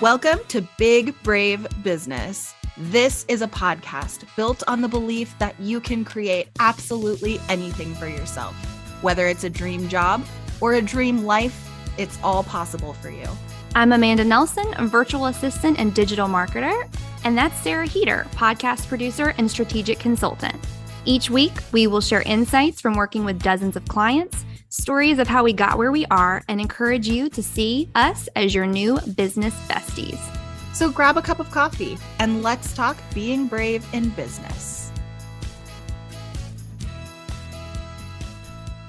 Welcome to Big Brave Business. This is a podcast built on the belief that you can create absolutely anything for yourself. Whether it's a dream job or a dream life, it's all possible for you. I'm Amanda Nelson, a virtual assistant and digital marketer, and that's Sarah Heater, podcast producer and strategic consultant. Each week, we will share insights from working with dozens of clients, stories of how we got where we are, and encourage you to see us as your new business besties. So grab a cup of coffee and let's talk being brave in business.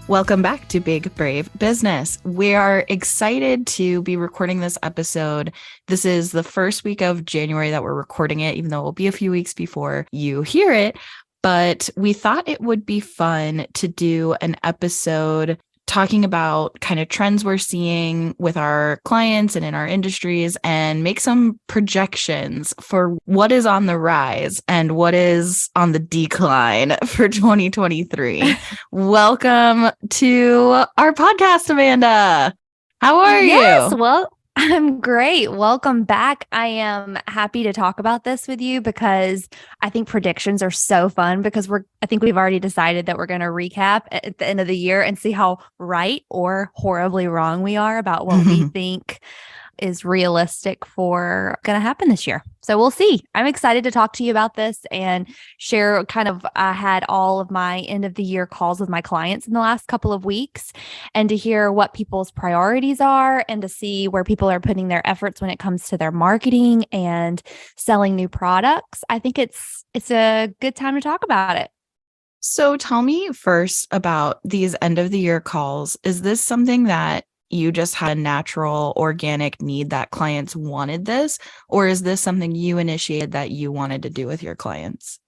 Welcome back to Big Brave Business. We are excited to be recording this episode. This is the first week of January that we're recording it, even though it will be a few weeks before you hear it. But we thought it would be fun to do an episode talking about kind of trends we're seeing with our clients and in our industries and make some projections for what is on the rise and what is on the decline for 2023. Welcome to our podcast, Amanda. How are you? Yes, well, I'm great. Welcome back. I am happy to talk about this with you because I think predictions are so fun because I think we've already decided that we're going to recap at the end of the year and see how right or horribly wrong we are about what we think is realistic for going to happen this year. So we'll see. I'm excited to talk to you about this and share I had all of my end of the year calls with my clients in the last couple of weeks and to hear what people's priorities are and to see where people are putting their efforts when it comes to their marketing and selling new products. I think it's a good time to talk about it. So tell me first about these end of the year calls. Is this something that you just had a natural organic need that clients wanted this, or is this something you initiated that you wanted to do with your clients?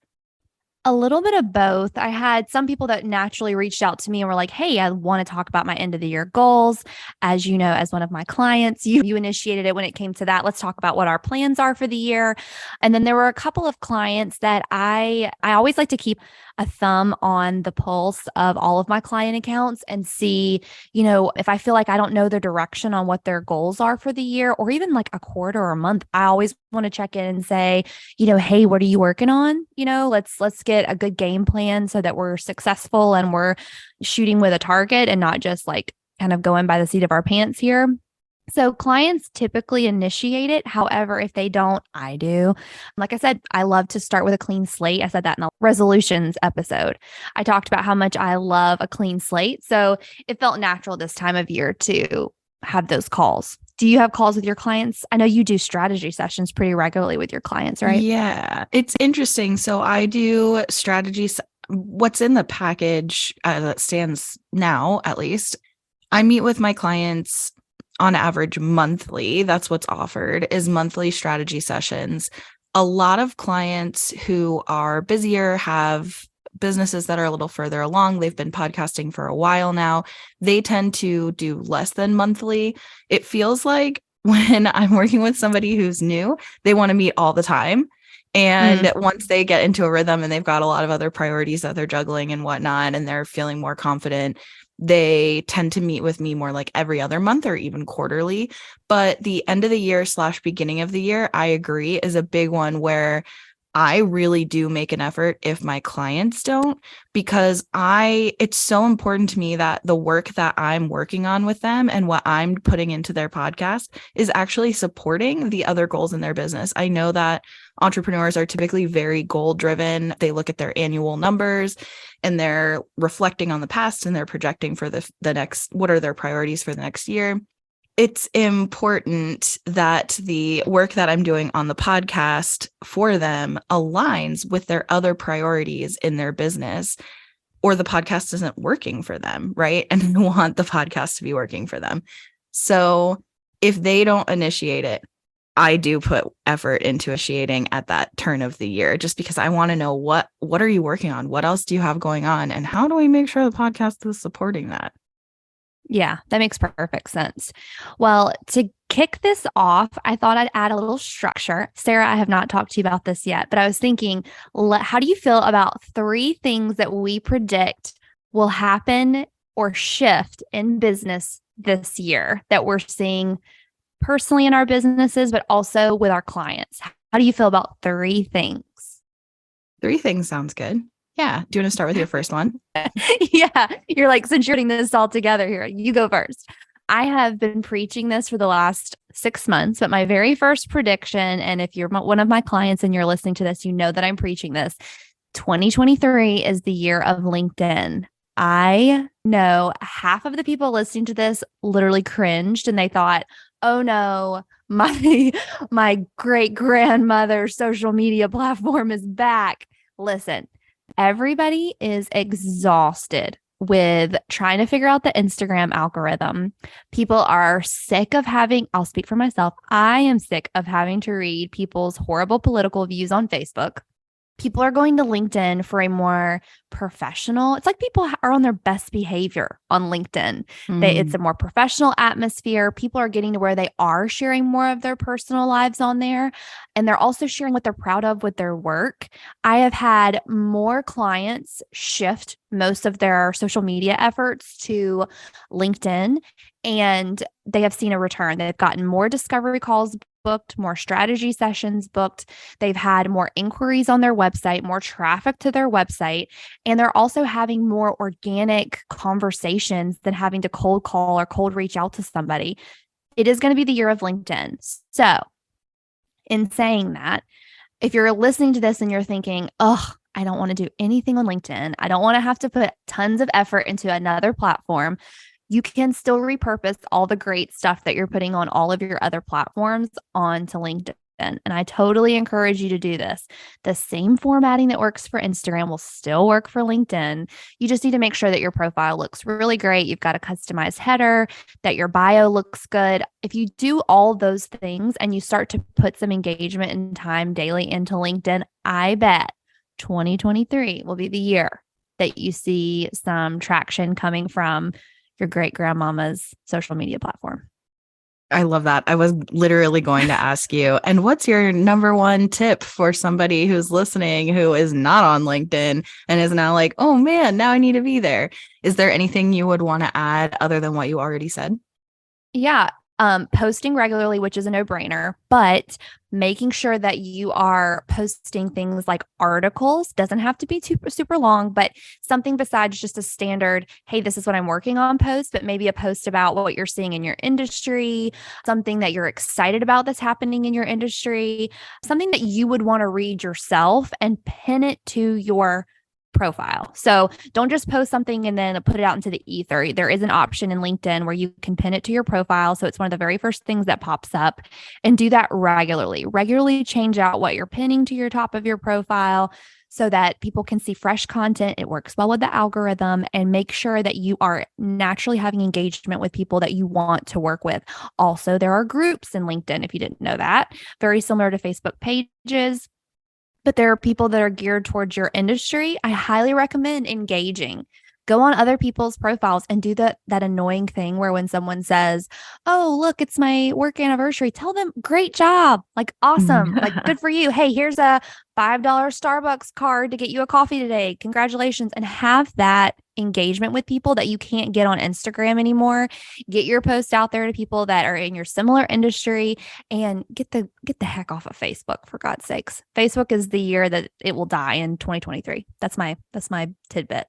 A little bit of both. I had some people that naturally reached out to me and were like, hey, I want to talk about my end of the year goals. As you know, as one of my clients, you initiated it when it came to that. Let's talk about what our plans are for the year. And then there were a couple of clients that I always like to keep a thumb on the pulse of all of my client accounts and see, if I feel like I don't know their direction on what their goals are for the year or even like a quarter or a month, I always want to check in and say, hey, what are you working on? Let's get a good game plan so that we're successful and we're shooting with a target and not just like kind of going by the seat of our pants here. So clients typically initiate it. However, if they don't, I do. Like I said, I love to start with a clean slate. I said that in the resolutions episode. I talked about how much I love a clean slate. So it felt natural this time of year to have those calls. Do you have calls with your clients? I know you do strategy sessions pretty regularly with your clients, right? Yeah, it's interesting. So I do strategies. What's in the package that stands now, at least, I meet with my clients on average monthly. That's what's offered is monthly strategy sessions. A lot of clients who are busier have businesses that are a little further along. They've been podcasting for a while now. They tend to do less than monthly. It feels like when I'm working with somebody who's new, they want to meet all the time. And once they get into a rhythm and they've got a lot of other priorities that they're juggling and whatnot, and they're feeling more confident, they tend to meet with me more like every other month or even quarterly. But the end of the year / beginning of the year, I agree, is a big one where I really do make an effort if my clients don't, because it's so important to me that the work that I'm working on with them and what I'm putting into their podcast is actually supporting the other goals in their business. I know that entrepreneurs are typically very goal driven. They look at their annual numbers and they're reflecting on the past and they're projecting for the next, what are their priorities for the next year. It's important that the work that I'm doing on the podcast for them aligns with their other priorities in their business, or the podcast isn't working for them, right? And I want the podcast to be working for them. So if they don't initiate it, I do put effort into initiating at that turn of the year, just because I want to know what are you working on? What else do you have going on? And how do we make sure the podcast is supporting that? Yeah, that makes perfect sense. Well, to kick this off, I thought I'd add a little structure. Sarah, I have not talked to you about this yet, but I was thinking, how do you feel about 3 things that we predict will happen or shift in business this year that we're seeing personally in our businesses, but also with our clients. How do you feel about 3 things? 3 things sounds good. Yeah. Do you want to start with your first one? Yeah. You're like, since you're putting this all together here, you go first. I have been preaching this for the last 6 months, but my very first prediction, and if you're one of my clients and you're listening to this, you know that I'm preaching this. 2023 is the year of LinkedIn. I know half of the people listening to this literally cringed and they thought, oh no, my great grandmother's social media platform is back. Listen, everybody is exhausted with trying to figure out the Instagram algorithm. People are sick of having, I'll speak for myself, I am sick of having to read people's horrible political views on Facebook. People are going to LinkedIn for a more professional. It's like people are on their best behavior on LinkedIn. It's a more professional atmosphere. People are getting to where they are sharing more of their personal lives on there. And they're also sharing what they're proud of with their work. I have had more clients shift most of their social media efforts to LinkedIn, and they have seen a return. They've gotten more discovery calls booked, more strategy sessions booked. They've had more inquiries on their website, more traffic to their website, and they're also having more organic conversations than having to cold call or cold reach out to somebody. It is going to be the year of LinkedIn. So, in saying that, if you're listening to this and you're thinking, oh, I don't want to do anything on LinkedIn, I don't want to have to put tons of effort into another platform, you can still repurpose all the great stuff that you're putting on all of your other platforms onto LinkedIn. And I totally encourage you to do this. The same formatting that works for Instagram will still work for LinkedIn. You just need to make sure that your profile looks really great. You've got a customized header, that your bio looks good. If you do all those things and you start to put some engagement and time daily into LinkedIn, I bet 2023 will be the year that you see some traction coming from your great grandmama's social media platform. I love that. I was literally going to ask you, and what's your number one tip for somebody who's listening who is not on LinkedIn and is now like, oh man, now I need to be there? Is there anything you would want to add other than what you already said? Yeah. Posting regularly, which is a no-brainer, but making sure that you are posting things like articles, doesn't have to be super long, but something besides just a standard, hey, this is what I'm working on post, but maybe a post about what you're seeing in your industry, something that you're excited about that's happening in your industry, something that you would want to read yourself and pin it to your profile. So don't just post something and then put it out into the ether. There is an option in LinkedIn where you can pin it to your profile. So it's one of the very first things that pops up, and do that regularly. Regularly change out what you're pinning to your top of your profile so that people can see fresh content. It works well with the algorithm, and make sure that you are naturally having engagement with people that you want to work with. Also, there are groups in LinkedIn, if you didn't know that, very similar to Facebook pages, but there are people that are geared towards your industry. I highly recommend engaging. Go on other people's profiles and do that annoying thing where when someone says, "Oh, look, it's my work anniversary," tell them, "Great job. Like awesome. Like good for you. Hey, here's a $5 Starbucks card to get you a coffee today. Congratulations." And have that engagement with people that you can't get on Instagram anymore. Get your posts out there to people that are in your similar industry, and get the heck off of Facebook, for God's sakes. Facebook is the year that it will die in 2023. That's my tidbit.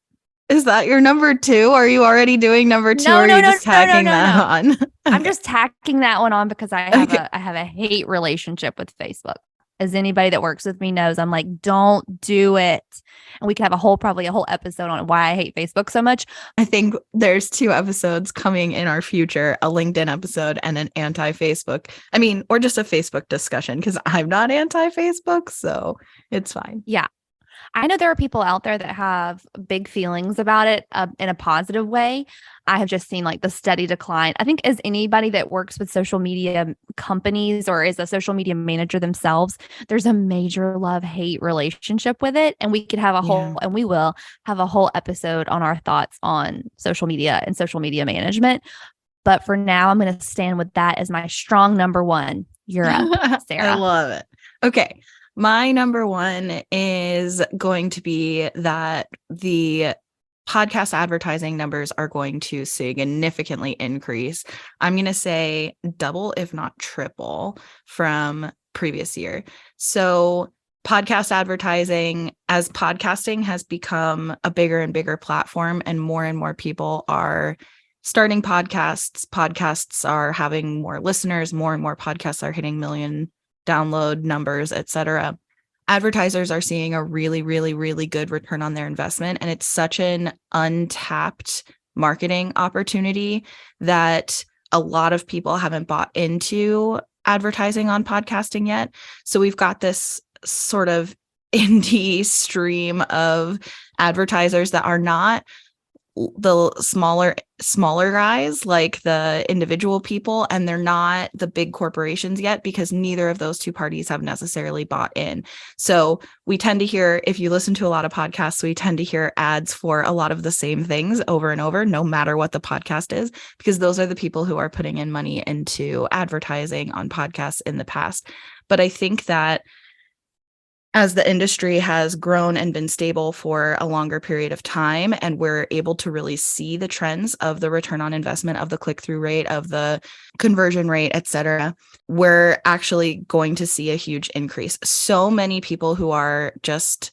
Is that your number two? Are you already doing number two? No, or are no, you no, just no, no, tacking no, that no. on? I'm Okay. just tacking that one on because Okay. I have a hate relationship with Facebook. As anybody that works with me knows, I'm like, don't do it. And we could have probably a whole episode on why I hate Facebook so much. I think there's 2 episodes coming in our future, a LinkedIn episode and an anti-Facebook. I mean, or just a Facebook discussion, because I'm not anti-Facebook, so it's fine. Yeah. I know there are people out there that have big feelings about it in a positive way. I have just seen like the steady decline. I think as anybody that works with social media companies or is a social media manager themselves, there's a major love-hate relationship with it. And we could have and we will have a whole episode on our thoughts on social media and social media management. But for now, I'm going to stand with that as my strong number one. You're up, Sarah. I love it. Okay. My number one is going to be that the podcast advertising numbers are going to significantly increase. I'm going to say double, if not triple, from previous year. So podcast advertising, as podcasting has become a bigger and bigger platform and more people are starting podcasts are having more listeners, more and more podcasts are hitting million download numbers, etc. Advertisers are seeing a really good return on their investment. And it's such an untapped marketing opportunity that a lot of people haven't bought into advertising on podcasting yet. So we've got this sort of indie stream of advertisers that are not the smaller guys, like the individual people, and they're not the big corporations yet, because neither of those two parties have necessarily bought in. So we tend to hear, if you listen to a lot of podcasts, we tend to hear ads for a lot of the same things over and over, no matter what the podcast is, because those are the people who are putting in money into advertising on podcasts in the past. But I think that as the industry has grown and been stable for a longer period of time, and we're able to really see the trends of the return on investment, of the click-through rate, of the conversion rate, et cetera, we're actually going to see a huge increase. So many people who are just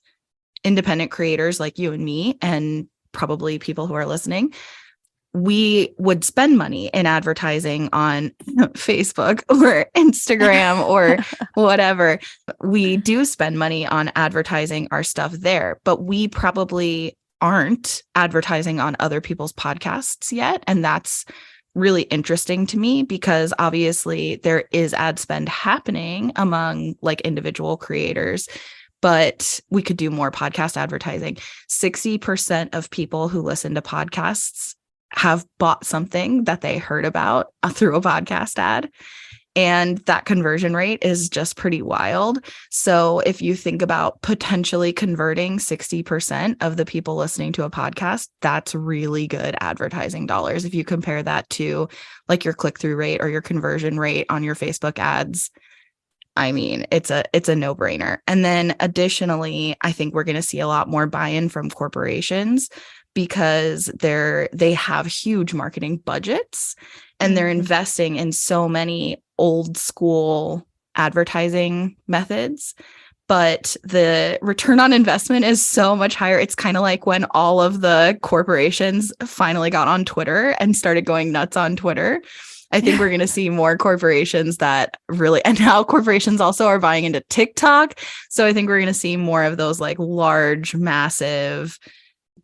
independent creators like you and me, and probably people who are listening, we would spend money in advertising on Facebook or Instagram or whatever. We do spend money on advertising our stuff there, but we probably aren't advertising on other people's podcasts yet. And that's really interesting to me, because obviously there is ad spend happening among like individual creators, but we could do more podcast advertising. 60% of people who listen to podcasts have bought something that they heard about through a podcast ad. And that conversion rate is just pretty wild. So if you think about potentially converting 60% of the people listening to a podcast, that's really good advertising dollars. If you compare that to like your click-through rate or your conversion rate on your Facebook ads, I mean, it's a no-brainer. And then additionally, I think we're going to see a lot more buy-in from corporations, because they have huge marketing budgets and they're investing in so many old school advertising methods, but the return on investment is so much higher. It's kind of like when all of the corporations finally got on Twitter and started going nuts on Twitter. I think we're going to see more corporations that really, and now corporations also are buying into TikTok. So I think we're going to see more of those like large, massive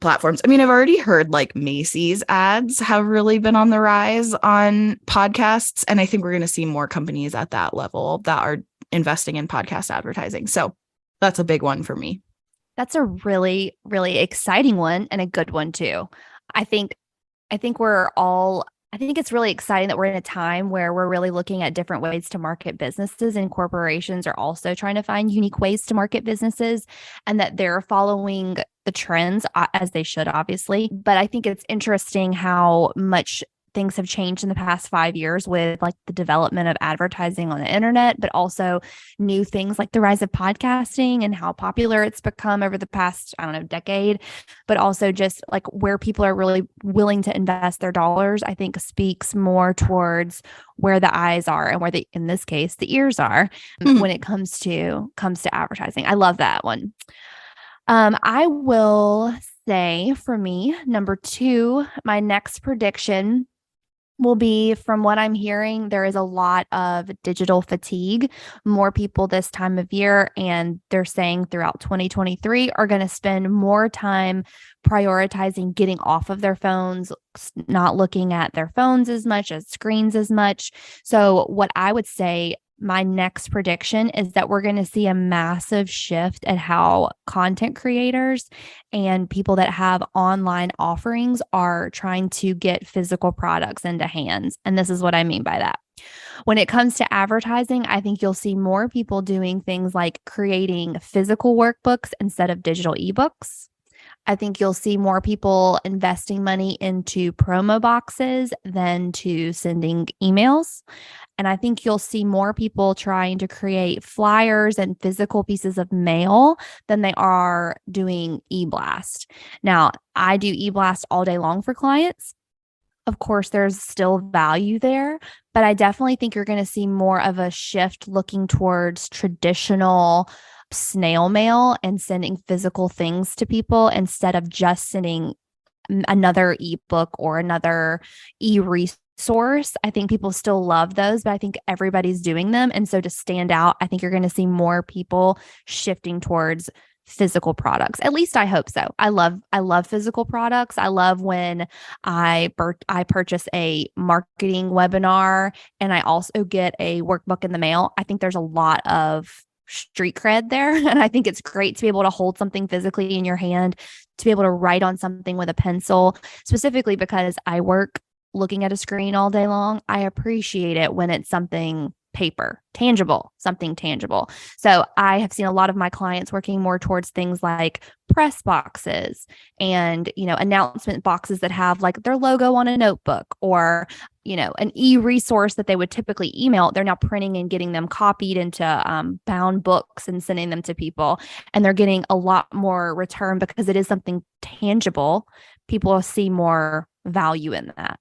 platforms. I mean, I've already heard like Macy's ads have really been on the rise on podcasts. And I think we're going to see more companies at that level that are investing in podcast advertising. So that's a big one for me. That's a really, really exciting one, and a good one too. I think I think it's really exciting that we're in a time where we're really looking at different ways to market businesses, and corporations are also trying to find unique ways to market businesses, and that they're following the trends as they should, obviously. But I think it's interesting how much things have changed in the past 5 years with like the development of advertising on the internet, but also new things like the rise of podcasting and how popular it's become over the past, I don't know, decade, but also just like where people are really willing to invest their dollars, I think speaks more towards where the eyes are and where in this case, the ears are when it comes to advertising. I love that one. I will say for me, number 2, my next prediction will be, from what I'm hearing, there is a lot of digital fatigue. More people this time of year, and they're saying throughout 2023, are going to spend more time prioritizing getting off of their phones, not looking at their phones as much, as screens as much. So what I would say, my next prediction is that we're going to see a massive shift at how content creators and people that have online offerings are trying to get physical products into hands. And this is what I mean by that. When it comes to advertising, I think you'll see more people doing things like creating physical workbooks instead of digital ebooks. I think you'll see more people investing money into promo boxes than to sending emails. And I think you'll see more people trying to create flyers and physical pieces of mail than they are doing e-blast. Now, I do e-blast all day long for clients. Of course, there's still value there, but I definitely think you're going to see more of a shift looking towards traditional snail mail and sending physical things to people instead of just sending another ebook or another e-resource. I think people still love those, but I think everybody's doing them. And so to stand out, I think you're going to see more people shifting towards physical products. At least I hope so. I love physical products. I love when I purchase a marketing webinar and I also get a workbook in the mail. I think there's a lot of street cred there. And I think it's great to be able to hold something physically in your hand, to be able to write on something with a pencil, specifically because I work looking at a screen all day long. I appreciate it when it's something paper, tangible, something tangible. So I have seen a lot of my clients working more towards things like press boxes and, announcement boxes that have like their logo on a notebook or, an e-resource that they would typically email. They're now printing and getting them copied into bound books and sending them to people. And they're getting a lot more return because it is something tangible. People will see more value in that.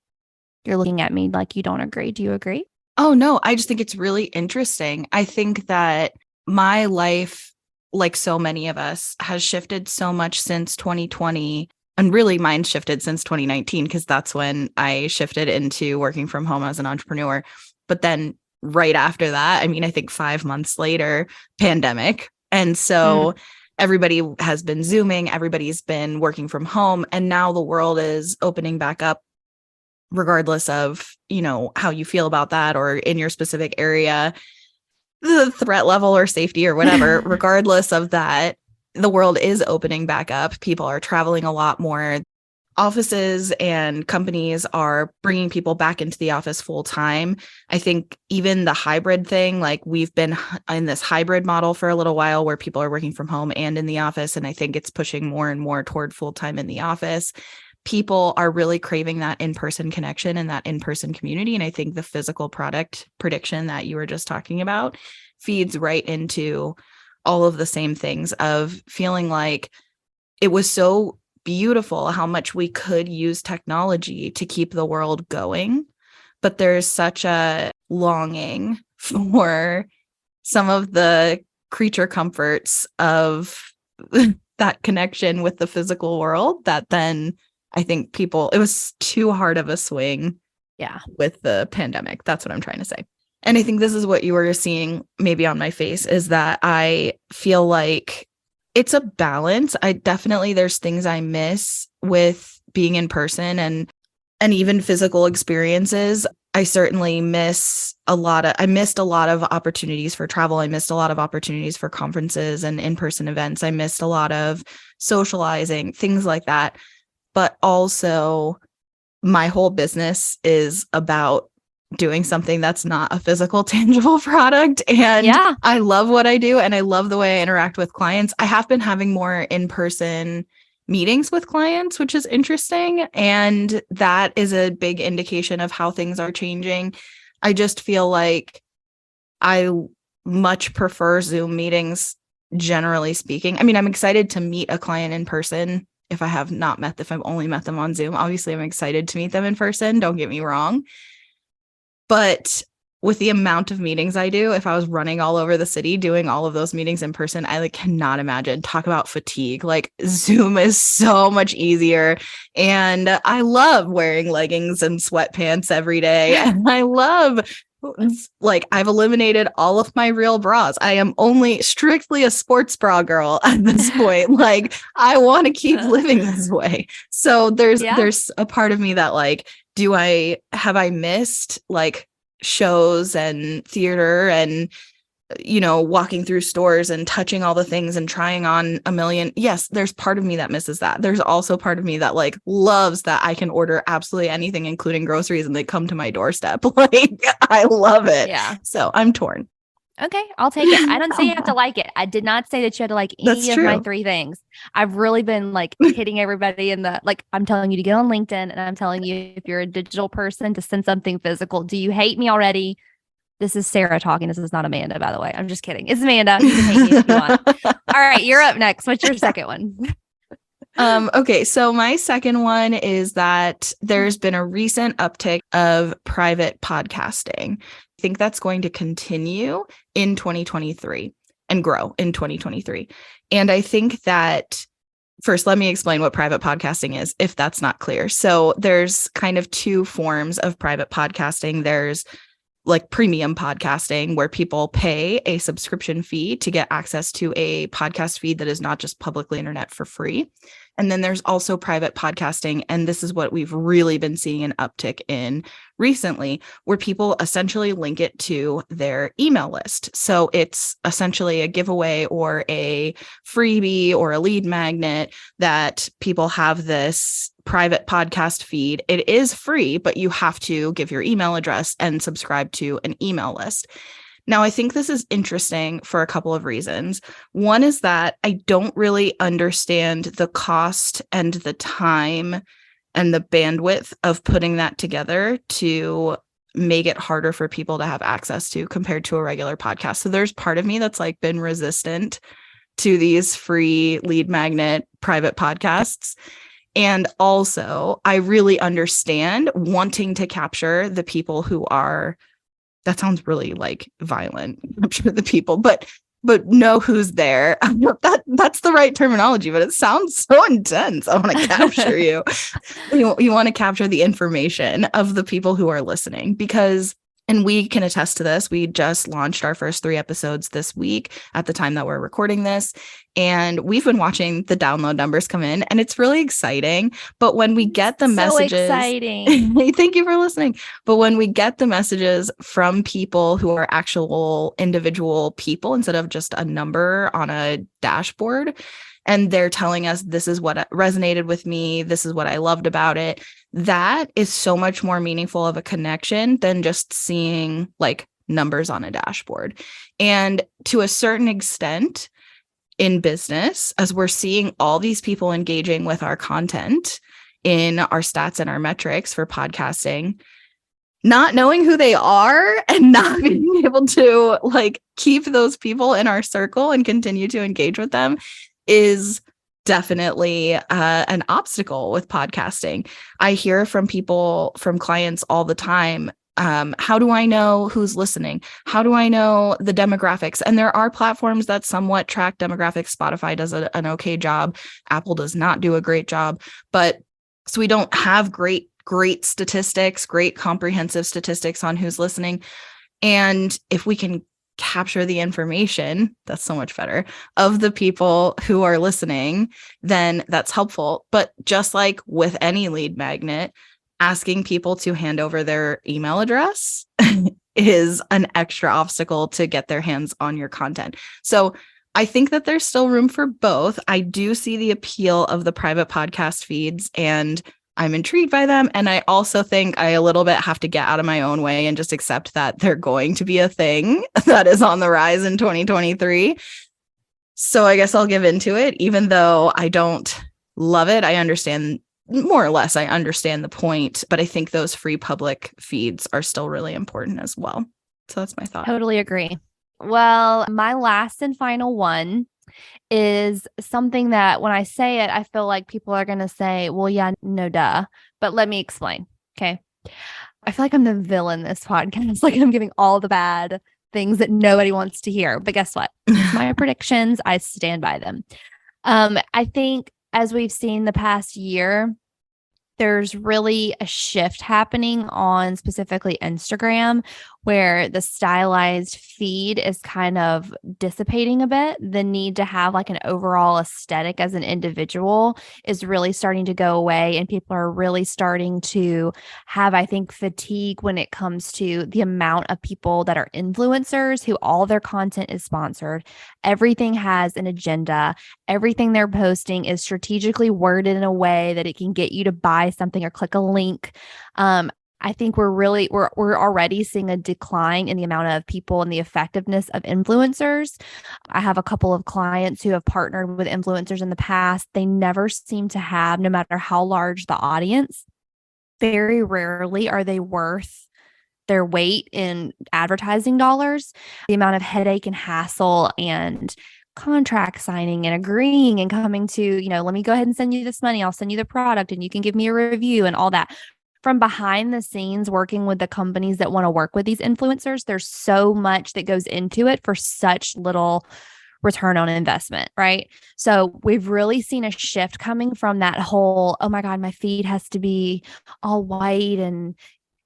You're looking at me like you don't agree. Do you agree? Oh, no, I just think it's really interesting. I think that my life, like so many of us, has shifted so much since 2020. And really mine shifted since 2019 because that's when I shifted into working from home as an entrepreneur. But then right after that, I think 5 months later, pandemic. And so everybody has been Zooming, everybody's been working from home, and now the world is opening back up regardless of, how you feel about that or in your specific area, the threat level or safety or whatever, regardless of that, the world is opening back up. People are traveling a lot more. Offices and companies are bringing people back into the office full time. I think even the hybrid thing, like we've been in this hybrid model for a little while where people are working from home and in the office. And I think it's pushing more and more toward full time in the office. People are really craving that in-person connection and that in-person community. And I think the physical product prediction that you were just talking about feeds right into all of the same things of feeling like it was so beautiful how much we could use technology to keep the world going. But there's such a longing for some of the creature comforts of that connection with the physical world that then I think it was too hard of a swing with the pandemic. That's what I'm trying to say. And I think this is what you were seeing maybe on my face is that I feel like it's a balance. There's things I miss with being in person and even physical experiences. I certainly missed a lot of opportunities for travel. I missed a lot of opportunities for conferences and in-person events. I missed a lot of socializing, things like that. But also my whole business is about doing something that's not a physical, tangible product. And I love what I do. And I love the way I interact with clients. I have been having more in-person meetings with clients, which is interesting. And that is a big indication of how things are changing. I just feel like I much prefer Zoom meetings, generally speaking. I'm excited to meet a client in person if I've only met them on Zoom. Obviously, I'm excited to meet them in person. Don't get me wrong. But with the amount of meetings I do, if I was running all over the city doing all of those meetings in person, I cannot imagine. Talk about fatigue. Zoom is so much easier. And I love wearing leggings and sweatpants every day. And I love I've eliminated all of my real bras. I am only strictly a sports bra girl at this point. I want to keep living this way. So there's a part of me that have I missed shows and theater and walking through stores and touching all the things and trying on a million. Yes, there's part of me that misses that. There's also part of me that loves that I can order absolutely anything, including groceries, and they come to my doorstep. I love it. Yeah. So I'm torn. Okay, I'll take it. I don't say you have to like it. I did not say that you had to like That's any of my true. 3 things. I've really been like hitting everybody in the like, I'm telling you to get on LinkedIn, and I'm telling you, if you're a digital person, to send something physical. Do you hate me already? This is Sarah talking. This is not Amanda, by the way. I'm just kidding. It's Amanda. You can hate me if you want. All right, you're up next. What's your second one? Okay, so my second one is that there's been a recent uptick of private podcasting. I think that's going to continue in 2023 and grow in 2023. And I think that first, let me explain what private podcasting is, if that's not clear. So there's kind of 2 forms of private podcasting. There's like premium podcasting, where people pay a subscription fee to get access to a podcast feed that is not just publicly internet for free. And then there's also private podcasting. And this is what we've really been seeing an uptick in recently, where people essentially link it to their email list. So it's essentially a giveaway or a freebie or a lead magnet that people have this private podcast feed. It is free, but you have to give your email address and subscribe to an email list. Now, I think this is interesting for a couple of reasons. One is that I don't really understand the cost and the time and the bandwidth of putting that together to make it harder for people to have access to compared to a regular podcast. So there's part of me that's like been resistant to these free lead magnet private podcasts. And also, I really understand wanting to capture the people who are, that sounds really like violent, capture the people, but know who's there. That's the right terminology, but it sounds so intense. I want to capture you. You want to capture the information of the people who are listening, because, and we can attest to this, we just launched our first 3 episodes this week at the time that we're recording this. And we've been watching the download numbers come in, and it's really exciting. But when we get the messages, exciting. Thank you for listening. But when we get the messages from people who are actual individual people instead of just a number on a dashboard, and they're telling us this is what resonated with me, this is what I loved about it, that is so much more meaningful of a connection than just seeing like numbers on a dashboard. And to a certain extent, in business, as we're seeing all these people engaging with our content in our stats and our metrics for podcasting, not knowing who they are and not being able to like keep those people in our circle and continue to engage with them is definitely an obstacle with podcasting. I hear from people, from clients all the time, how do I know who's listening? How do I know the demographics? And there are platforms that somewhat track demographics. Spotify does an okay job. Apple does not do a great job. But so we don't have great statistics, great comprehensive statistics on who's listening. And if we can capture the information, that's so much better, of the people who are listening, then that's helpful. But just like with any lead magnet, asking people to hand over their email address is an extra obstacle to get their hands on your content. So I think that there's still room for both. I do see the appeal of the private podcast feeds, and I'm intrigued by them. And I also think I a little bit have to get out of my own way and just accept that they're going to be a thing that is on the rise in 2023. So I guess I'll give into it, even though I don't love it. I understand, more or less, I understand the point, but I think those free public feeds are still really important as well. So that's my thought. Totally agree. Well, my last and final one is something that when I say it, I feel like people are going to say, well, yeah, no, duh. But let me explain. Okay. I feel like I'm the villain this podcast. Like I'm giving all the bad things that nobody wants to hear. But guess what? It's my predictions. I stand by them. I think as we've seen the past year, there's really a shift happening on specifically Instagram, where the stylized feed is kind of dissipating a bit. The need to have like an overall aesthetic as an individual is really starting to go away. And people are really starting to have, I think, fatigue when it comes to the amount of people that are influencers who all their content is sponsored. Everything has an agenda. Everything they're posting is strategically worded in a way that it can get you to buy something or click a link. I think we're already seeing a decline in the amount of people and the effectiveness of influencers. I have a couple of clients who have partnered with influencers in the past. They never seem to have, no matter how large the audience, very rarely are they worth their weight in advertising dollars. The amount of headache and hassle and contract signing and agreeing and coming to, let me go ahead and send you this money. I'll send you the product and you can give me a review and all that. From behind the scenes, working with the companies that want to work with these influencers, there's so much that goes into it for such little return on investment, right? So we've really seen a shift coming from that whole, oh my God, my feed has to be all white and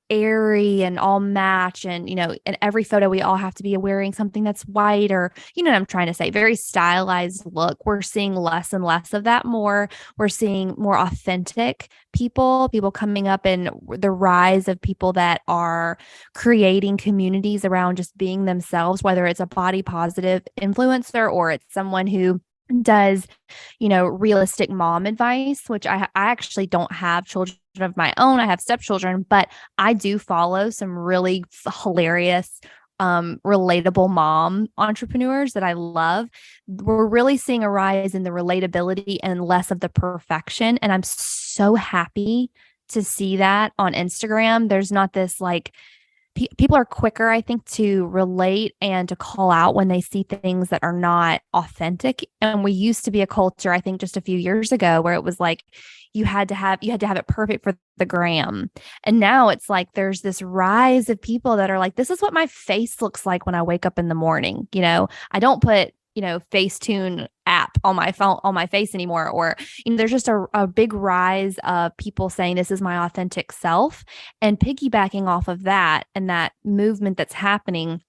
airy and all match, and in every photo we all have to be wearing something that's white, or what I'm trying to say, very stylized look. We're seeing less and less of that. We're seeing more authentic people coming up, and the rise of people that are creating communities around just being themselves, whether it's a body positive influencer or it's someone who does realistic mom advice, which I actually don't have children of my own. I have stepchildren, but I do follow some really hilarious relatable mom entrepreneurs that I love. We're really seeing a rise in the relatability and less of the perfection, and I'm so happy to see that on Instagram. There's not this like people are quicker, I think, to relate and to call out when they see things that are not authentic. And we used to be a culture, I think, just a few years ago where it was like you had to have it perfect for the gram. And now it's like there's this rise of people that are like, this is what my face looks like when I wake up in the morning. I don't put Facetune app on my phone, on my face anymore. Or, there's just a big rise of people saying this is my authentic self, and piggybacking off of that and that movement that's happening.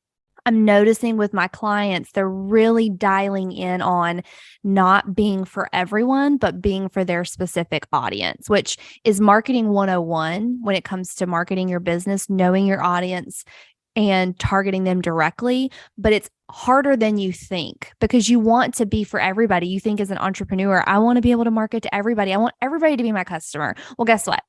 I'm noticing with my clients, they're really dialing in on not being for everyone, but being for their specific audience, which is marketing 101 when it comes to marketing your business, knowing your audience and targeting them directly. But it's harder than you think because you want to be for everybody. You think as an entrepreneur, I want to be able to market to everybody. I want everybody to be my customer. Well, guess what?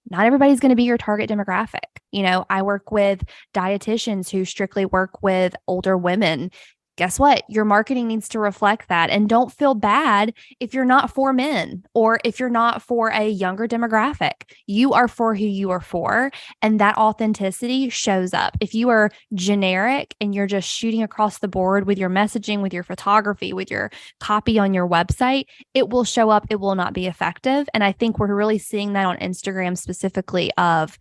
Not everybody's going to be your target demographic. I work with dietitians who strictly work with older women. Guess what? Your marketing needs to reflect that. And don't feel bad if you're not for men or if you're not for a younger demographic. You are for who you are for. And that authenticity shows up. If you are generic and you're just shooting across the board with your messaging, with your photography, with your copy on your website, it will show up. It will not be effective. And I think we're really seeing that on Instagram specifically of,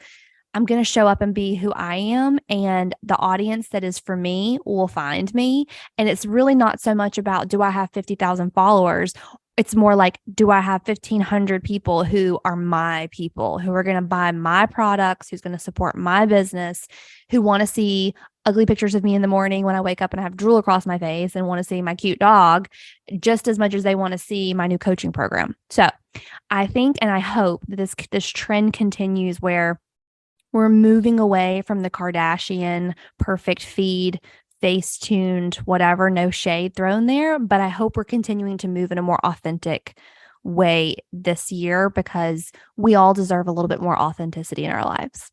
I'm going to show up and be who I am, and the audience that is for me will find me. And it's really not so much about, do I have 50,000 followers? It's more like, do I have 1,500 people who are my people, who are going to buy my products, who's going to support my business, who want to see ugly pictures of me in the morning when I wake up and I have drool across my face and want to see my cute dog just as much as they want to see my new coaching program. So I think, and I hope that this trend continues where we're moving away from the Kardashian perfect feed, face-tuned, whatever, no shade thrown there. But I hope we're continuing to move in a more authentic way this year because we all deserve a little bit more authenticity in our lives.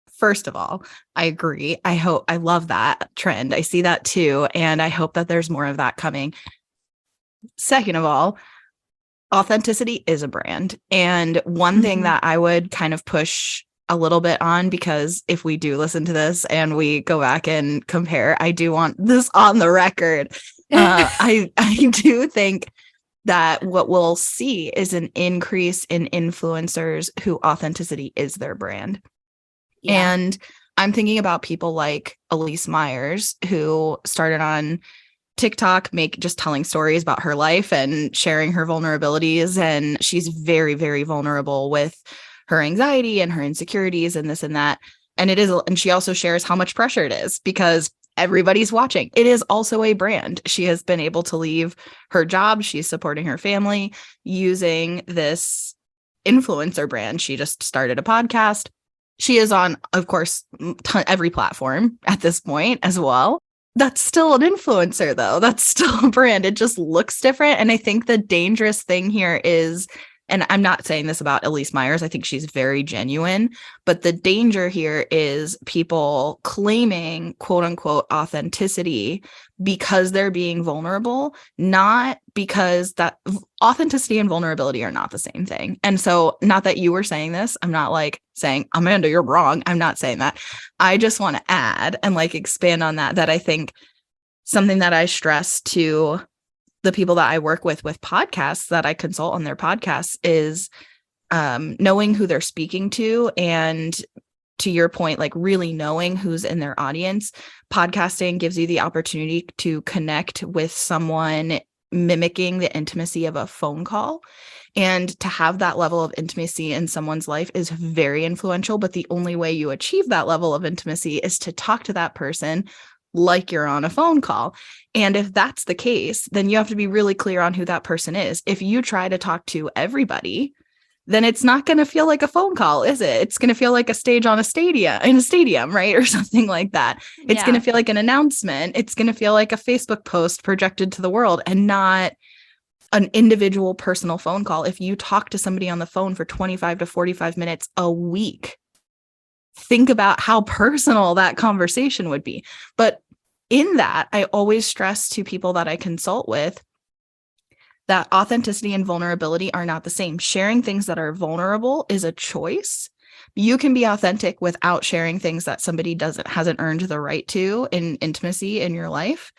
First of all, I agree. I love that trend. I see that too. And I hope that there's more of that coming. Second of all, authenticity is a brand. And one thing that I would kind of push a little bit on, because if we do listen to this and we go back and compare, I do want this on the record. I do think that what we'll see is an increase in influencers who authenticity is their brand. Yeah. And I'm thinking about people like Elise Myers, who started on TikTok, just telling stories about her life and sharing her vulnerabilities. And she's very, very vulnerable with her anxiety and her insecurities and this and that. And she also shares how much pressure it is because everybody's watching. It is also a brand. She has been able to leave her job. She's supporting her family using this influencer brand. She just started a podcast. She is on, of course, every platform at this point as well. That's still an influencer, though. That's still a brand. It just looks different. And I think the dangerous thing here is, and I'm not saying this about Elise Myers, I think she's very genuine, but the danger here is people claiming quote unquote authenticity because they're being vulnerable, not because that authenticity and vulnerability are not the same thing. And so, not that you were saying this, I'm not like saying, Amanda, you're wrong. I'm not saying that. I just want to add and like expand on that I think something that I stress to the people that I work with podcasts that I consult on their podcasts is knowing who they're speaking to, and to your point, like really knowing who's in their audience. Podcasting gives you the opportunity to connect with someone mimicking the intimacy of a phone call. And to have that level of intimacy in someone's life is very influential. But the only way you achieve that level of intimacy is to talk to that person like you're on a phone call. And if that's the case, then you have to be really clear on who that person is. If you try to talk to everybody, then it's not going to feel like a phone call, is it? It's going to feel like a stage in a stadium, right? Or something like that. It's going to feel like an announcement. It's going to feel like a Facebook post projected to the world, and not an individual personal phone call. If you talk to somebody on the phone for 25 to 45 minutes a week, think about how personal that conversation would be. But in that, I always stress to people that I consult with that authenticity and vulnerability are not the same. Sharing things that are vulnerable is a choice. You can be authentic without sharing things that somebody hasn't earned the right to in intimacy in your life.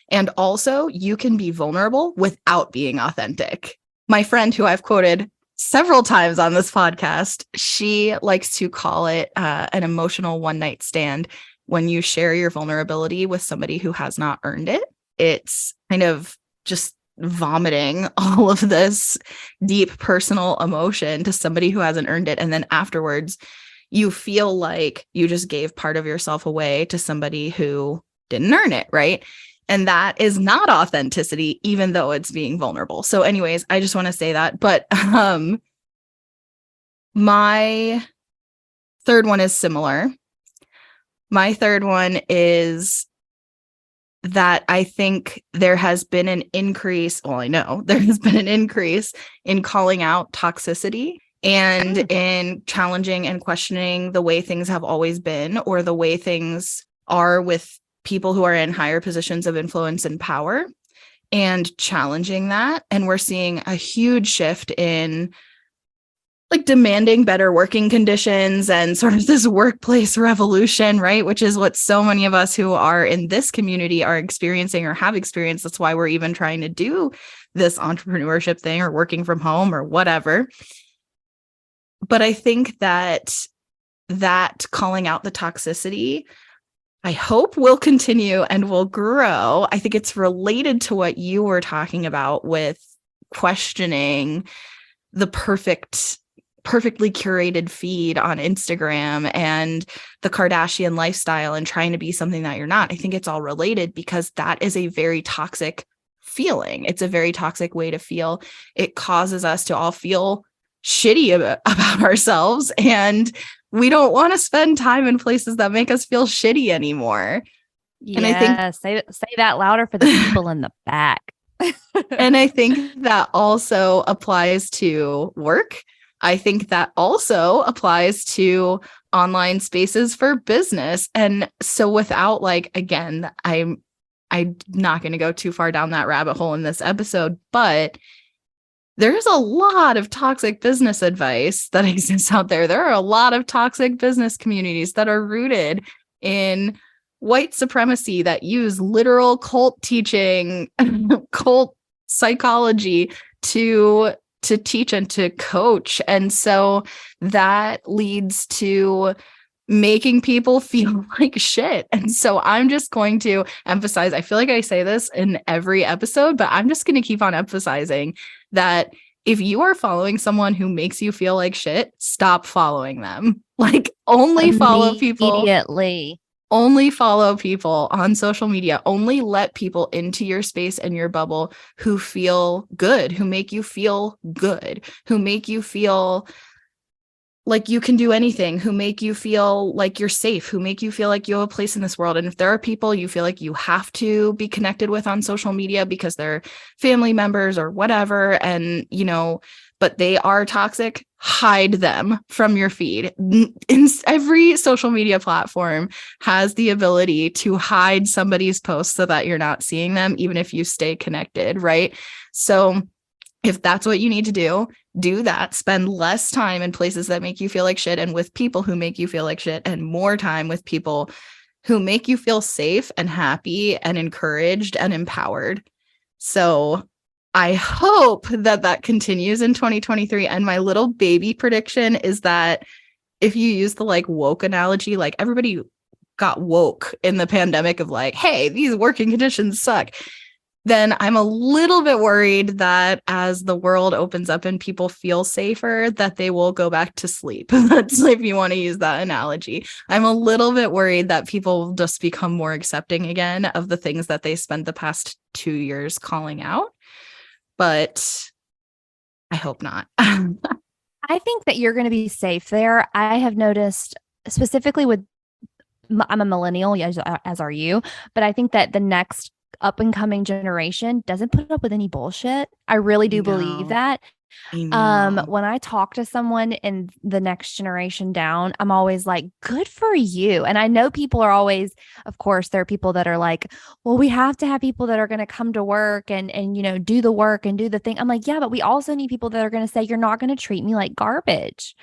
And also, you can be vulnerable without being authentic. My friend, who I've quoted several times on this podcast, she likes to call it an emotional one-night stand. When you share your vulnerability with somebody who has not earned it, it's kind of just vomiting all of this deep personal emotion to somebody who hasn't earned it. And then afterwards, you feel like you just gave part of yourself away to somebody who didn't earn it, right? And that is not authenticity, even though it's being vulnerable. So anyways, I just want to say that. But my third one is similar. My third one is that I think there has been an increase. Well, I know there has been an increase in calling out toxicity and in challenging and questioning the way things have always been, or the way things are with people who are in higher positions of influence and power, and challenging that. And we're seeing a huge shift in like demanding better working conditions and sort of this workplace revolution, right? Which is what so many of us who are in this community are experiencing or have experienced. That's why we're even trying to do this entrepreneurship thing or working from home or whatever. But I think that calling out the toxicity, I hope, will continue and will grow. I think it's related to what you were talking about with questioning the perfectly curated feed on Instagram and the Kardashian lifestyle and trying to be something that you're not. I think it's all related, because that is a very toxic feeling. It's a very toxic way to feel. It causes us to all feel shitty about ourselves, and we don't want to spend time in places that make us feel shitty anymore. Yeah, and I think say that louder for the people in the back. And I think that also applies to work. I think that also applies to online spaces for business. And so without, like, again, I'm not going to go too far down that rabbit hole in this episode, but there's a lot of toxic business advice that exists out there. There are a lot of toxic business communities that are rooted in white supremacy, that use literal cult teaching, cult psychology to teach and to coach. And so that leads to making people feel like shit. And so I'm just going to emphasize, I feel like I say this in every episode, but I'm just going to keep on emphasizing that if you are following someone who makes you feel like shit, stop following them. Like, only follow people. Immediately. Only follow people on social media. Only let people into your space and your bubble who feel good, who make you feel good, who make you feel like you can do anything, who make you feel like you're safe, who make you feel like you have a place in this world. And if there are people you feel like you have to be connected with on social media because they're family members or whatever, and, you know, but they are toxic, hide them from your feed. Every social media platform has the ability to hide somebody's posts so that you're not seeing them, even if you stay connected, right? So if that's what you need to do that. Spend less time in places that make you feel like shit and with people who make you feel like shit, and more time with people who make you feel safe and happy and encouraged and empowered. So I hope that that continues in 2023. And my little baby prediction is that if you use the like woke analogy, like everybody got woke in the pandemic of like, hey, these working conditions suck. Then I'm a little bit worried that as the world opens up and people feel safer, that they will go back to sleep. That's if you want to use that analogy. I'm a little bit worried that people will just become more accepting again of the things that they spent the past 2 years calling out. But I hope not. I think that you're going to be safe there. I have noticed specifically with, I'm a millennial, as are you, but I think that the next up and coming generation doesn't put up with any bullshit. I really do believe that. When I talk to someone in the next generation down, I'm always like, good for you. And I know people are always, of course, there are people that are like, well, we have to have people that are going to come to work and, do the work and do the thing. I'm like, yeah, but we also need people that are going to say, you're not going to treat me like garbage.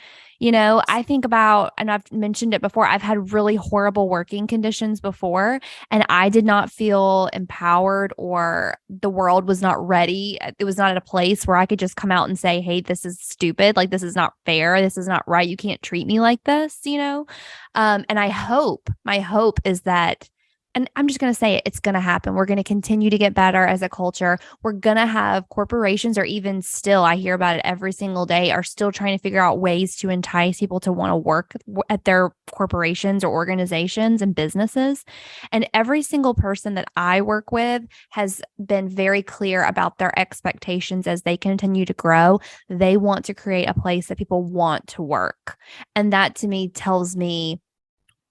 I think about, and I've mentioned it before, I've had really horrible working conditions before, and I did not feel empowered, or the world was not ready. It was not at a place where I could just come out and say, hey, this is stupid. Like, this is not fair. This is not right. You can't treat me like this. And my hope is that, and I'm just going to say it, it's going to happen. We're going to continue to get better as a culture. We're going to have corporations, or even still, I hear about it every single day, are still trying to figure out ways to entice people to want to work at their corporations or organizations and businesses. And every single person that I work with has been very clear about their expectations as they continue to grow. They want to create a place that people want to work. And that to me tells me,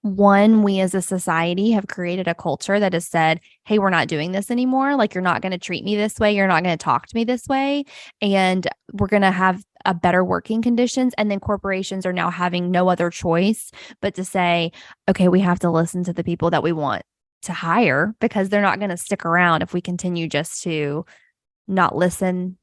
one, we as a society have created a culture that has said, hey, we're not doing this anymore. Like, you're not going to treat me this way. You're not going to talk to me this way. And we're going to have a better working conditions. And then corporations are now having no other choice but to say, okay, we have to listen to the people that we want to hire, because they're not going to stick around if we continue just to not listen,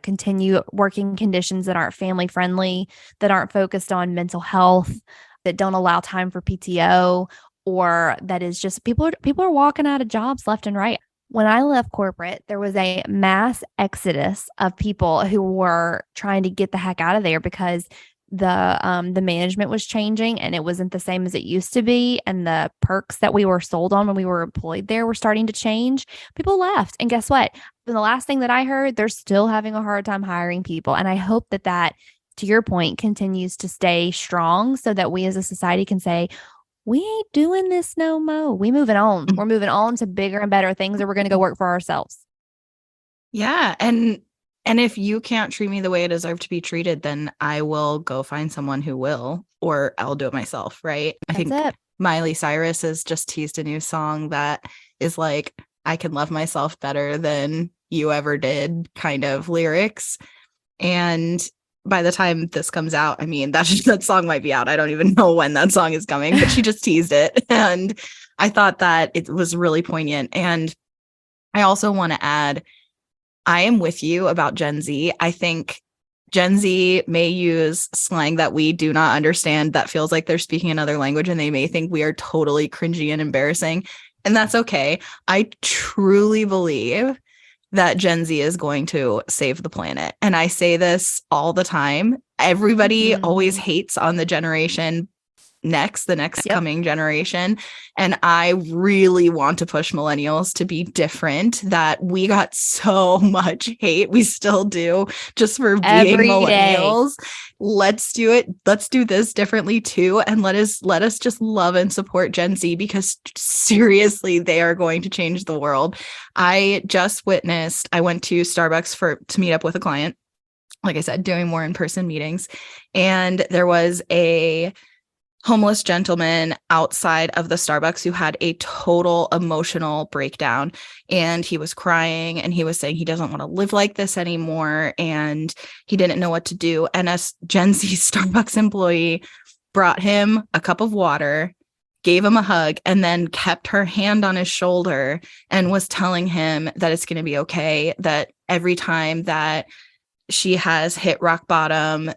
continue working conditions that aren't family friendly, that aren't focused on mental health, that don't allow time for PTO, or that is just people are walking out of jobs left and right. When I left corporate, there was a mass exodus of people who were trying to get the heck out of there because the management was changing and it wasn't the same as it used to be, and the perks that we were sold on when we were employed there were starting to change. People left, and guess what? And the last thing that I heard, they're still having a hard time hiring people. And I hope that to your point, continues to stay strong so that we as a society can say, we ain't doing this no more. We moving on. We're moving on to bigger and better things, or we're going to go work for ourselves. Yeah. And if you can't treat me the way I deserve to be treated, then I will go find someone who will, or I'll do it myself. Right. I think Miley Cyrus has just teased a new song that is like, I can love myself better than you ever did kind of lyrics. And by the time this comes out, I mean, that song might be out. I don't even know when that song is coming, but she just teased it. And I thought that it was really poignant. And I also want to add, I am with you about Gen Z. I think Gen Z may use slang that we do not understand that feels like they're speaking another language, and they may think we are totally cringy and embarrassing. And that's okay. I truly believe that Gen Z is going to save the planet. And I say this all the time. Everybody always hates on the generation the next coming generation. And I really want to push millennials to be different, that we got so much hate. We still do, just for being millennials. Let's do it. Let's do this differently too. And let us just love and support Gen Z, because seriously, they are going to change the world. I went to Starbucks to meet up with a client. Like I said, doing more in-person meetings. And there was a homeless gentleman outside of the Starbucks who had a total emotional breakdown, and he was crying and he was saying he doesn't want to live like this anymore and he didn't know what to do. And a Gen Z Starbucks employee brought him a cup of water, gave him a hug, and then kept her hand on his shoulder and was telling him that it's going to be okay, that every time that she has hit rock bottom,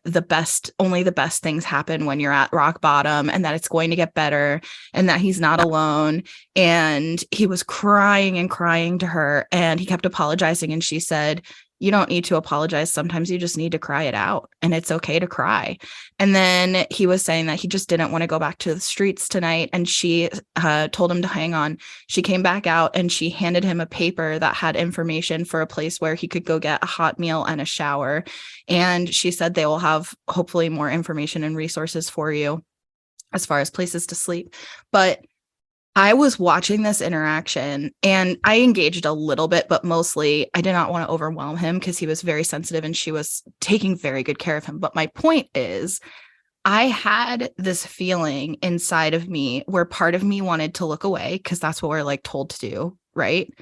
only the best things happen when you're at rock bottom, and that it's going to get better and that he's not alone. And he was crying and crying to her, and he kept apologizing. And she said, you don't need to apologize. Sometimes you just need to cry it out, and it's okay to cry. And then he was saying that he just didn't want to go back to the streets tonight. And she told him to hang on. She came back out and she handed him a paper that had information for a place where he could go get a hot meal and a shower. And she said they will have hopefully more information and resources for you as far as places to sleep. But I was watching this interaction and I engaged a little bit, but mostly I did not want to overwhelm him because he was very sensitive and she was taking very good care of him. But my point is, I had this feeling inside of me where part of me wanted to look away because that's what we're like told to do, right?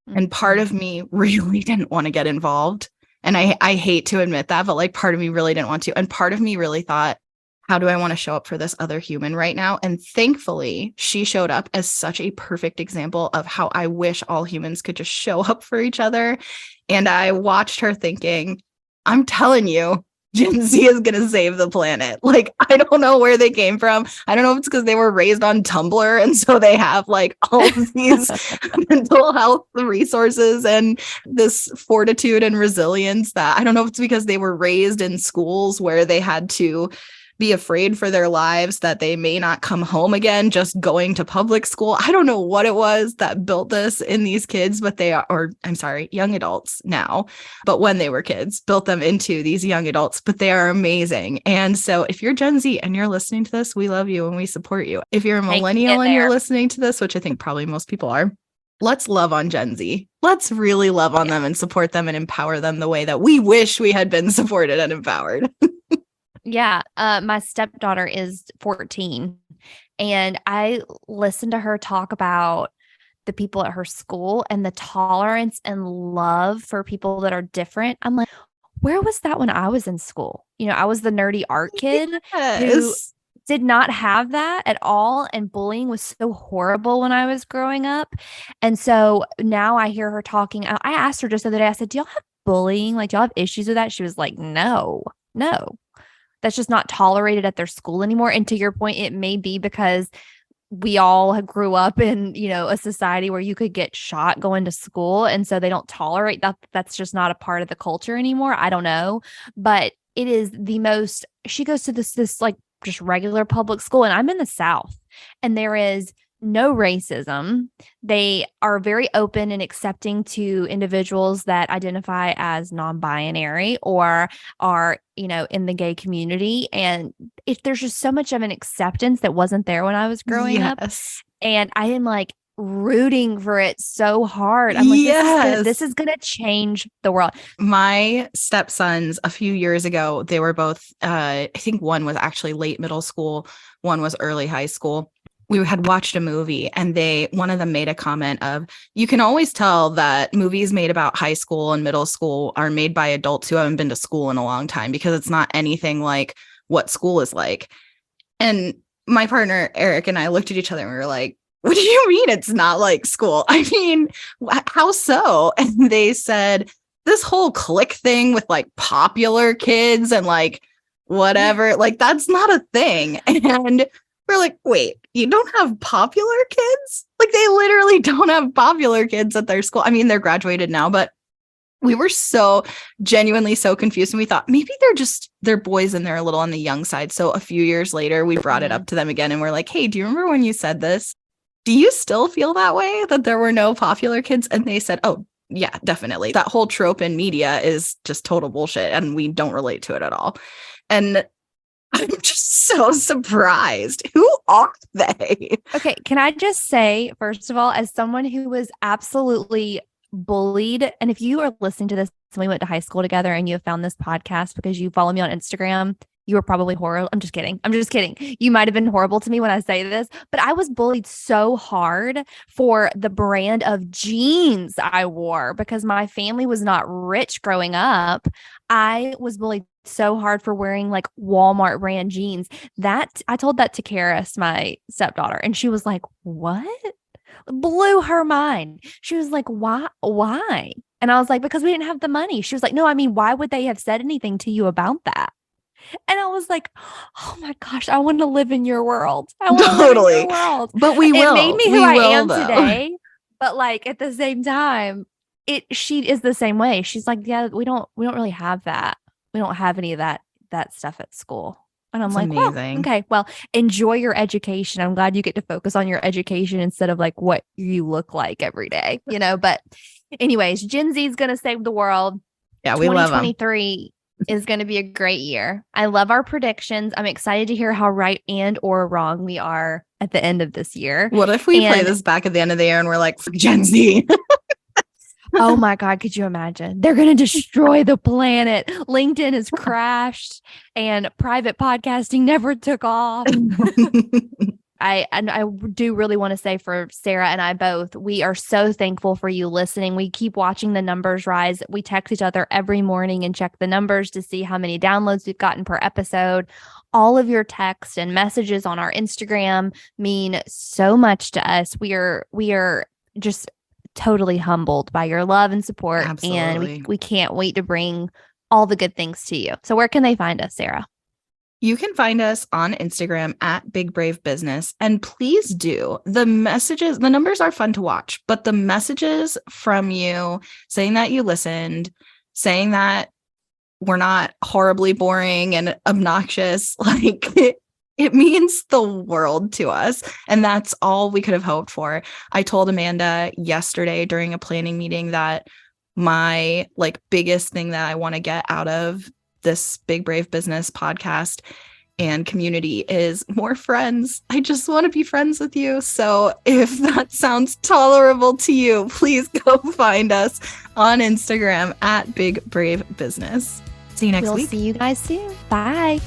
Mm-hmm. And part of me really didn't want to get involved. And I hate to admit that, but like part of me really didn't want to. And part of me really thought, how do I want to show up for this other human right now? And thankfully, she showed up as such a perfect example of how I wish all humans could just show up for each other. And I watched her thinking, I'm telling you, Gen Z is going to save the planet. Like, I don't know where they came from. I don't know if it's because they were raised on Tumblr. And so they have like all of these mental health resources and this fortitude and resilience that I don't know if it's because they were raised in schools where they had to be afraid for their lives that they may not come home again just going to public school. I don't know what it was that built this in these kids, but they are, or I'm sorry, young adults now, but when they were kids, built them into these young adults, but they are amazing. And so if you're Gen Z and you're listening to this, we love you and we support you. If you're a millennial and you're listening to this, which I think probably most people are, let's love on Gen Z. Let's really love on them and support them and empower them the way that we wish we had been supported and empowered. Yeah. My stepdaughter is 14 and I listened to her talk about the people at her school and the tolerance and love for people that are different. I'm like, where was that when I was in school? You know, I was the nerdy art kid who did not have that at all. And bullying was so horrible when I was growing up. And so now I hear her talking. I asked her just the other day, I said, do y'all have bullying? Like, do y'all have issues with that? She was like, no. That's just not tolerated at their school anymore. And to your point, it may be because we all grew up in, you know, a society where you could get shot going to school. And so they don't tolerate that. That's just not a part of the culture anymore. I don't know. But it is the most, she goes to this like just regular public school. And I'm in the South and there is no racism. They are very open and accepting to individuals that identify as non-binary or are, you know, in the gay community. And if there's just so much of an acceptance that wasn't there when I was growing up. And I am like rooting for it so hard. I'm like, this is gonna change the world. My stepsons a few years ago, they were both, I think one was actually late middle school, one was early high school. We had watched a movie and one of them made a comment of, you can always tell that movies made about high school and middle school are made by adults who haven't been to school in a long time because it's not anything like what school is like. And my partner, Eric, and I looked at each other and we were like, what do you mean it's not like school? I mean, how so? And they said, this whole clique thing with like popular kids and like whatever, like that's not a thing. And we're like, wait, you don't have popular kids? Like they literally don't have popular kids at their school. I mean, they're graduated now, but we were so genuinely so confused. And we thought maybe they're boys and they're a little on the young side. So a few years later, we brought it up to them again. And we're like, hey, do you remember when you said this? Do you still feel that way, that there were no popular kids? And they said, oh, yeah, definitely. That whole trope in media is just total bullshit. And we don't relate to it at all. And I'm just so surprised. Who are they? Okay. Can I just say, first of all, as someone who was absolutely bullied, and if you are listening to this and we went to high school together and you have found this podcast because you follow me on Instagram, You were probably horrible. I'm just kidding. I'm just kidding. You might have been horrible to me when I say this, but I was bullied so hard for the brand of jeans I wore because my family was not rich growing up. I was bullied so hard for wearing like Walmart brand jeans. That I told that to Karis, my stepdaughter, and she was like, "What?" Blew her mind. She was like, "Why? Why?" And I was like, "Because we didn't have the money." She was like, "No, I mean, why would they have said anything to you about that?" And I was like, "Oh my gosh, I want to live in your world. I want to live in your Totally. world." But we It made will. me who We I will am though. today. But like at the same time, she is the same way. She's like, "Yeah, we don't really have that. We don't have any of that stuff at school." And I'm It's like, "Well, amazing. okay. Well, enjoy your education. I'm glad you get to focus on your education instead of like what you look like every day, you know?" But anyways, Gen Z is going to save the world. Yeah, we love them. 2023 is going to be a great year. I love our predictions. I'm excited to hear how right and or wrong we are at the end of this year. What if we play And this back at the end of the year and we're like, Gen Z? oh my God, could you imagine? They're going to destroy the planet. LinkedIn has crashed and private podcasting never took off. I do really want to say for Sarah and I both, we are so thankful for you listening. We keep watching the numbers rise. We text each other every morning and check the numbers to see how many downloads we've gotten per episode. All of your texts and messages on our Instagram mean so much to us. We are just totally humbled by your love and support. Absolutely. And we can't wait to bring all the good things to you. So where can they find us, Sarah? You can find us on Instagram at Big Brave Business. And please do. The messages, the numbers are fun to watch, but the messages from you saying that you listened, saying that we're not horribly boring and obnoxious, like it means the world to us. And that's all we could have hoped for. I told Amanda yesterday during a planning meeting that my like biggest thing that I want to get out of this Big Brave Business podcast and community is more friends. I just want to be friends with you. So if that sounds tolerable to you, please go find us on Instagram at Big Brave Business. See you next week. We'll see you guys soon. Bye.